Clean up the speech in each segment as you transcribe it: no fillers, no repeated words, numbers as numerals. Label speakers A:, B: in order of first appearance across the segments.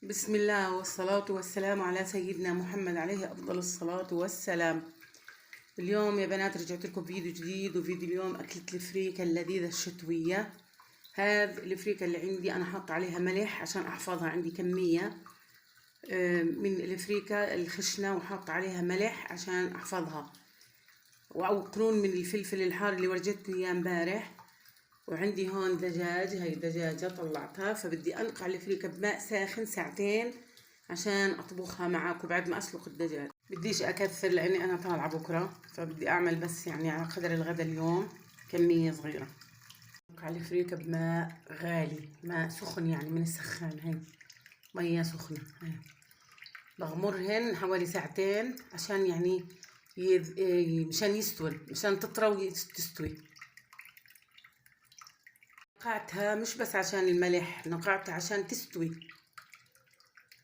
A: بسم الله والصلاة والسلام على سيدنا محمد عليه أفضل الصلاة والسلام. اليوم يا بنات رجعت لكم فيديو جديد، وفيديو اليوم أكلة الفريكة اللذيذة الشتوية. هذه الفريكة اللي عندي أنا حاطة عليها ملح عشان أحفظها، عندي كمية من الفريكة الخشنة وحاطة عليها ملح عشان أحفظها، أو قرون من الفلفل الحار اللي ورجتكم إياه امبارح. وعندي هون دجاج، هاي دجاجة طلعتها، فبدي أنقع الفريكة بماء ساخن ساعتين عشان أطبخها معاكم بعد ما أسلق الدجاج. بديش أكثر لأني أنا طالعة بكرة، فبدي أعمل بس يعني على قدر الغدا اليوم كمية صغيرة. أنقع الفريكة بماء غالي، ماء سخن يعني من السخان، هاي مية سخنة، هاي بغمرهن حوالي ساعتين عشان يعني مشان يستوي، مشان تطرى وتستوي. نقعتها مش بس عشان الملح، نقعتها عشان تستوي،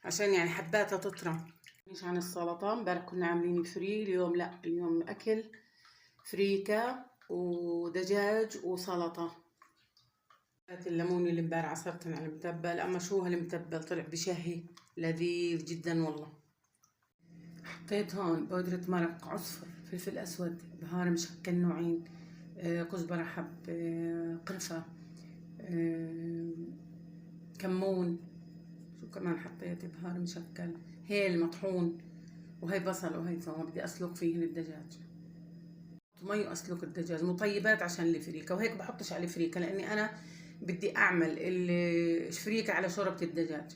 A: عشان يعني حباتها تطرى. مش عن السلطة، امبارح كنا عاملين فري، اليوم لا، اليوم أكل فريكة ودجاج وسلطة. الليمون اللي امبارح عصرتن على المتبل، أما شو هالمتبل طلع بشهي لذيذ جدا والله. حطيت هون بودرة مرق، عصفر، فلفل أسود، بهار مشكل نوعين، كزبرة حب، قرفة، كمون، شو كمان حطيت، بهار مشكل، هيل مطحون، وهي بصل وهي ثوم. بدي اسلق فيهن الدجاج، مي واسلق الدجاج، مطيبات عشان الفريكه، وهيك بحطش على الفريكه لاني انا بدي اعمل الفريكه على شوربه الدجاج.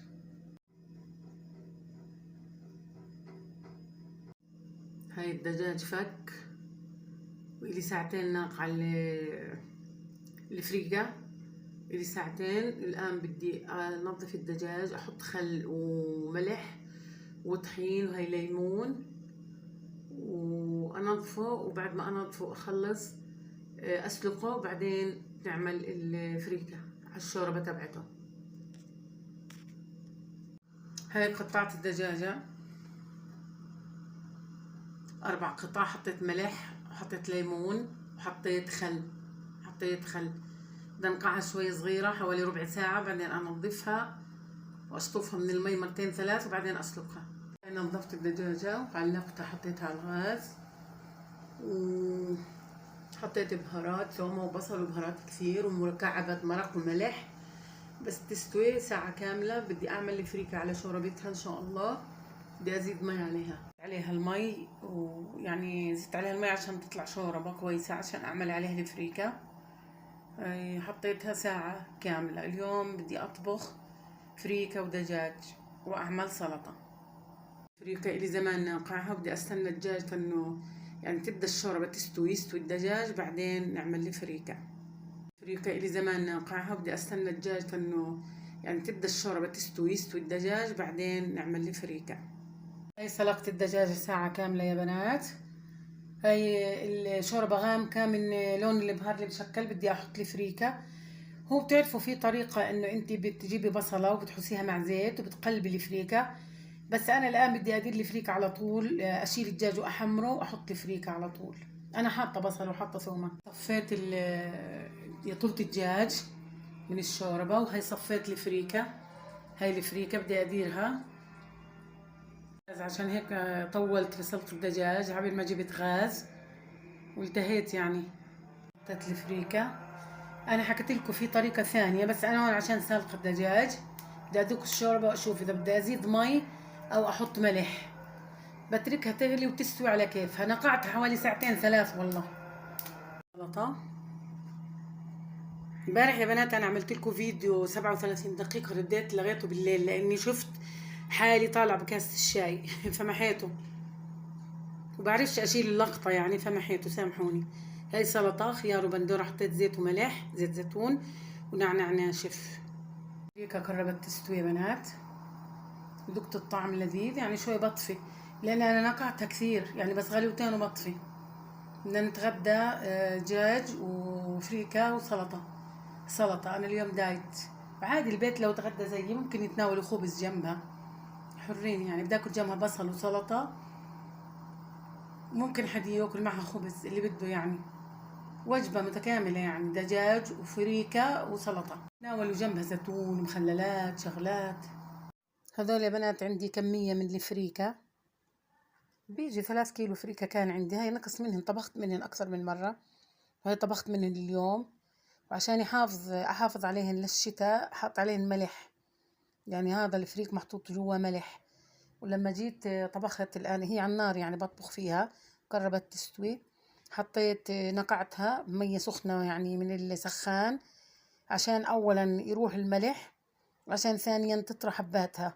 A: هاي الدجاج فك، وإلي ساعتين ناقعة الفريكه، إلي ساعتين. الآن بدي أنظف الدجاج، أحط خل وملح وطحين وهي ليمون وأنظفه، وبعد ما أنظفه أخلص أسلقه، وبعدين نعمل الفريكة على الشوربة تبعته. هاي قطعت الدجاجة 4 قطع، حطيت ملح وحطيت ليمون وحطيت خل، بدي أنقعها شوي صغيرة حوالي ربع ساعة، بعدين أنظفها وأشطفها من المي مرتين ثلاث وبعدين أسلقها. أنا نظفت الدجاجة وعلقتها، حطيتها على الغاز وحطيت بهارات ثوم وبصل وبهارات كثير ومكعبات مرق وملح. بس تستوي ساعة كاملة بدي أعمل الفريكة على شوربتها إن شاء الله. بدي أزيد مي عليها المي، ويعني زدت عليها المي عشان تطلع شوربة كويسة عشان أعمل عليها الفريكة. حطيتها ساعة كاملة. اليوم بدي أطبخ فريكة ودجاج وأعمل سلطة. فريكة إلي زمان ناقعها، بدي أستنى الدجاج إنه يعني تبدأ الشوربة يستوي الدجاج، بعدين نعمل الفريكة. فريكة إلي زمان ناقعها، بدي أستنى الدجاج إنه يعني تبدأ الشوربة يستوي الدجاج، بعدين نعمل الفريكة. هاي سلقت الدجاج ساعة كاملة يا بنات. هاي الشوربة غامقة من لون البهار اللي بشكل. بدي أحط الفريكة. هو بتعرفوا في طريقة إنه أنت بتجيبي بصلة وبتحسيها مع زيت وبتقلبي الفريكة، بس أنا الآن بدي أدير الفريكة على طول، أشيل الدجاج وأحمره وأحط الفريكة على طول. أنا حاطة بصل وحاطة ثومة. صفيت طولة الدجاج من الشوربة، وهي صفيت الفريكة. هاي الفريكة بدي أديرها عشان هيك طولت في سلق الدجاج عبين ما جبت غاز والتهيت يعني. حطيت الفريكة. أنا حكيت لكم في طريقة ثانية، بس أنا هون عشان سلق الدجاج بدي أذوق الشوربة وأشوف إذا بدي أزيد مي أو أحط ملح. بتركها تغلي وتستوي على كيفها. نقعتها حوالي ساعتين ثلاث والله. سلطة امبارح يا بنات انا عملت لكم فيديو 37 دقيقة، رديت لغيته بالليل لاني شفت حالي طالعة بكاسة الشاي فمحيته، وبعرفش اشيل اللقطة يعني فمحيته، سامحوني. هاي سلطة خيار وبندورة، حطيت زيت وملح، زيت زيتون ونعناع ناشف. هيك قربت تستوي يا بنات. ذقت الطعم لذيذ يعني، شوي بطفي لان انا نقعتها كثير يعني، بس غلوتين وبطفي. بدنا نتغدى دجاج وفريكة وسلطة. أنا اليوم دايت، وعادي البيت لو تغدى زيي ممكن يتناولوا خبز جنبها، حرين يعني. بدي اكل جنبها بصل وسلطة، ممكن حد ياكل معها خبز اللي بده يعني. وجبة متكاملة يعني، دجاج وفريكة وسلطة، تناولوا جنبها زيتون ومخللات شغلات. هذول يا بنات عندي كمية من الفريكة، بيجي 3 كيلو فريكة كان عندي. هاي نقص منهن، طبخت منهن أكثر من مرة، وهي طبخت منهن اليوم. وعشان أحافظ عليهن للشتاء حط عليهن ملح، يعني هذا الفريك محطوط جوا ملح. ولما جيت طبخت الآن، هي على النار يعني بطبخ فيها، قربت تستوي، حطيت نقعتها بمية سخنة يعني من السخان، عشان أولا يروح الملح، وعشان ثانيا تطرى حباتها.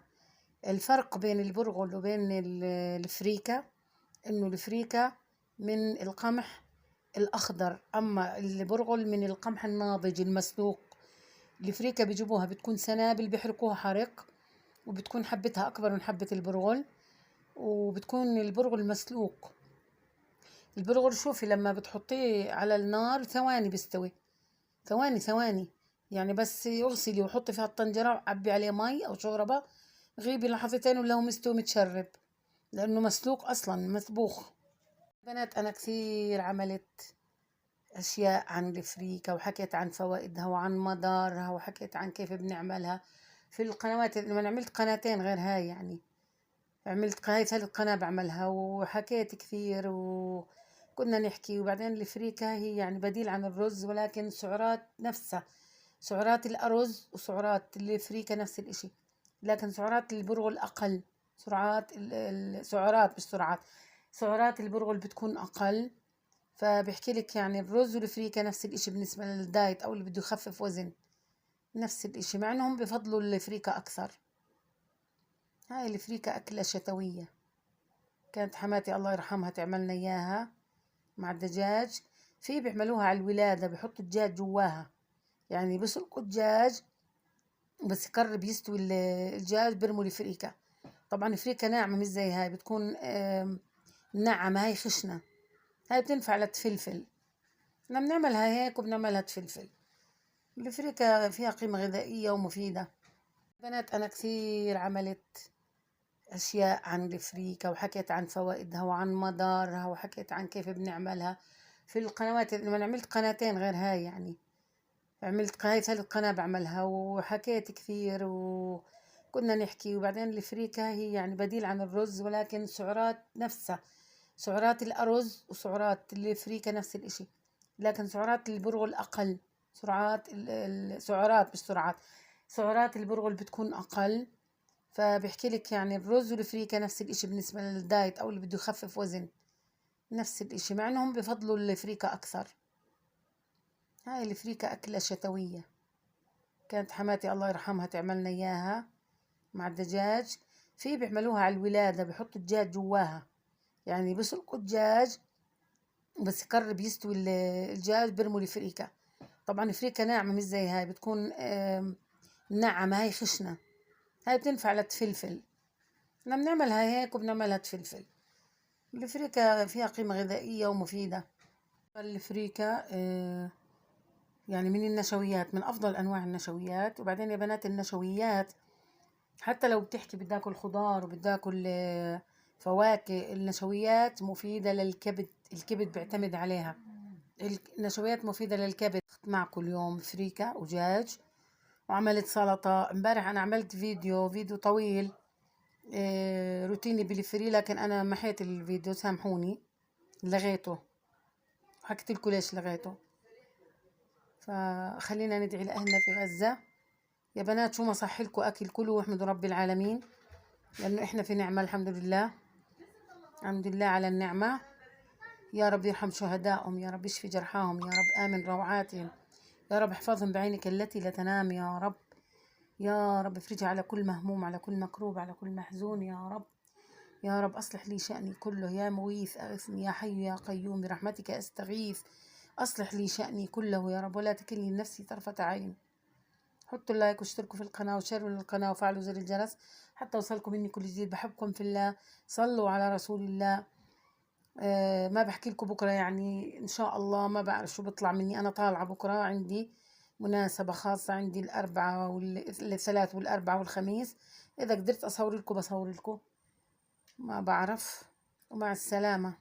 A: الفرق بين البرغل وبين الفريكة إنه الفريكة من القمح الأخضر، أما البرغل من القمح الناضج المسلوق. الفريكة بيجيبوها بتكون سنابل بيحرقوها حرق، وبتكون حبتها أكبر من حبة البرغل، وبتكون البرغل مسلوق. البرغل شوفي لما بتحطيه على النار ثواني بيستوي، ثواني يعني، بس اغسلي وحطي فيها الطنجرة وعبي عليه مي أو شوربة، غيبي لحظتين ولا هو مستوي متشرب، لأنه مسلوق أصلا مسبوخ. بنات أنا كثير عملت أشياء عن الفريكة، وحكيت عن فوائدها وعن مدارها، وحكيت عن كيف بنعملها في القنوات. لما عملت قناتين غير هاي، يعني عملت هاي 3 قناة بعملها، وحكيت كثير وكنا نحكي. وبعدين الفريكة هي يعني بديل عن الرز، ولكن سعرات نفسها، سعرات الأرز وسعرات الفريكة نفس الإشي، لكن سعرات البرغل أقل. سعرات مش سرعات، سعرات البرغل بتكون أقل. فبحكي لك يعني الرز والفريكة نفس الإشي بالنسبة للدايت أو اللي بده يخفف وزن، نفس الإشي، مع إنهم بفضلوا الفريكة أكثر. هاي الفريكة أكلة شتوية، كانت حماتي الله يرحمها تعملنا إياها مع الدجاج. في بيعملوها على الولادة، بحطوا الدجاج جواها، يعني بسلقوا الدجاج، بس يقرب يستوي الدجاج برموا الفريكة. طبعا الفريكة ناعمة مش زي هاي، بتكون ناعمة، هاي خشنة، هاي بتنفع للفلفل. احنا بنعملها هيك وبنعملها تفلفل. الفريكة فيها قيمة غذائية ومفيدة. بنات أنا كثير عملت أشياء عن الفريكة، وحكيت عن فوائدها وعن مدارها، وحكيت عن كيف بنعملها في القنوات. لما عملت قناتين غير هاي، يعني عملت هاي 3 قناة بعملها، وحكيت كثير وكنا نحكي. وبعدين الفريكة هي يعني بديل عن الرز، ولكن سعرات نفسها، سعرات الأرز وسعرات الفريكة نفس الإشي، لكن سعرات البرغل أقل. سعرات مش سرعات، سعرات البرغل بتكون أقل. فبحكي لك يعني الرز والفريكة نفس الإشي بالنسبة للدايت أو اللي بده يخفف وزن، نفس الإشي، مع إنهم بفضلوا الفريكة أكثر. هاي الفريكة أكلة شتوية، كانت حماتي الله يرحمها تعملنا إياها مع الدجاج. في بيعملوها على الولادة، بحطوا الدجاج جواها، يعني بسلقوا الدجاج، بس يقرب يستوي الدجاج برموا الفريكة. طبعا الفريكة ناعمة مش زي هاي، بتكون ناعمة، هاي خشنة، هاي بتنفع للفلفل. احنا بنعملها هيك وبنعملها تفلفل. الفريكة فيها قيمة غذائية ومفيدة. الفريكة يعني من النشويات، من أفضل أنواع النشويات. وبعدين يا بنات النشويات حتى لو بتحكي بدي آكل خضار وبدي آكل فواكه، النشويات مفيدة للكبد، الكبد بيعتمد عليها. النشويات مفيدة للكبد. معكم اليوم فريكة ودجاج، وعملت سلطة. امبارح أنا عملت فيديو طويل روتيني بالفري، لكن أنا محيت الفيديو سامحوني، لغيته، حكيت لكم ليش لغيته. فخلينا ندعي لأهلنا في غزة. يا بنات شو ما صح لكم أكل كلوا واحمدوا رب العالمين، لأنه إحنا في نعمة الحمد لله، الحمد لله على النعمة. يا رب يرحم شهدائهم، يا رب يشفي جرحاهم، يا رب آمن روعاتهم، يا رب احفظهم بعينك التي لا تنام، يا رب، يا رب افرجها على كل مهموم، على كل مكروب، على كل محزون، يا رب، يا رب أصلح لي شأني كله، يا مغيث أغثني، يا حي يا قيوم برحمتك أستغيث، أصلح لي شأني كله يا رب، ولا تكلني لنفسي طرفة عين. حطوا اللايك واشتركوا في القناة وشاركوا القناة وفعلوا زر الجرس حتى يوصلكم مني كل جديد. بحبكم في الله، صلوا على رسول الله. ما بحكي لكم بكرة، يعني إن شاء الله ما بعرف شو بطلع مني. أنا طالعة بكرة، عندي مناسبة خاصة، عندي الأربعاء والثلاث والأربعاء والخميس. إذا قدرت أصور لكم بصور لكم، ما بعرف. ومع السلامة.